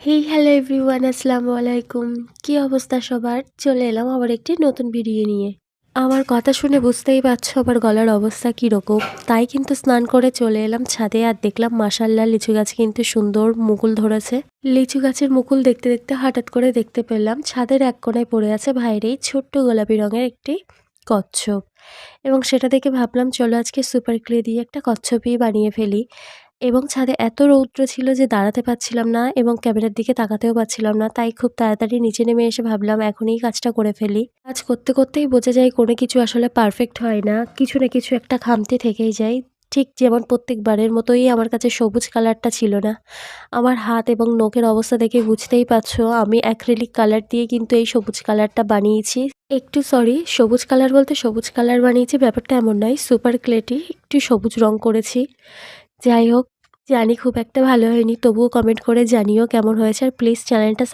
Hello everyone, আসসালামু আলাইকুম। কি অবস্থা সবার? চলে এলাম আবার একটি নতুন ভিডিও নিয়ে। আমার কথা শুনে বুঝতেই পারছো আমার গলার অবস্থা কীরকম। তাই কিন্তু স্নান করে চলে এলাম ছাদে, আর দেখলাম মাশাআল্লাহ লিচু গাছে কিন্তু সুন্দর মুকুল ধরেছে। লিচু গাছের মুকুল দেখতে দেখতে হঠাৎ করে দেখতে পেলাম ছাদের এক কোণায় পড়ে আছে ভাইয়ের ছোট্ট গোলাপি রঙের একটি কচ্ছপ। এবং সেটা দেখে ভাবলাম চলো আজকে সুপার ক্লে দিয়ে একটা কচ্ছপই বানিয়ে ফেলি। এবং ছাদে এত রৌদ্র ছিল যে দাঁড়াতে পারছিলাম না এবং ক্যামেরার দিকে তাকাতেও পারছিলাম না। তাই খুব তাড়াতাড়ি নিচে নেমে এসে ভাবলাম এখনই কাজটা করে ফেলি। কাজ করতে করতেই বোঝা যায় কোনো কিছু আসলে পারফেক্ট হয় না। কিছু না কিছু একটা খামতি থেকেই যায়। ঠিক যেমন প্রত্যেকবারের মতোই আমার কাছে সবুজ কালারটা ছিল না। আমার হাত এবং নখের অবস্থা দেখে বুঝতেই পারছো আমি অ্যাক্রিলিক কালার দিয়ে কিন্তু এই সবুজ কালারটা বানিয়েছি। একটু সরি, সবুজ কালার বলতে সবুজ কালার বানিয়েছি ব্যাপারটা এমন নয়। সুপার ক্লেটি একটু সবুজ রং করেছি। যাই হোক, জানি খুব একটা ভালো হয়নি, তবুও কমেন্ট করে জানিও কেমন হয়েছে, আর প্লিজ চ্যানেলটা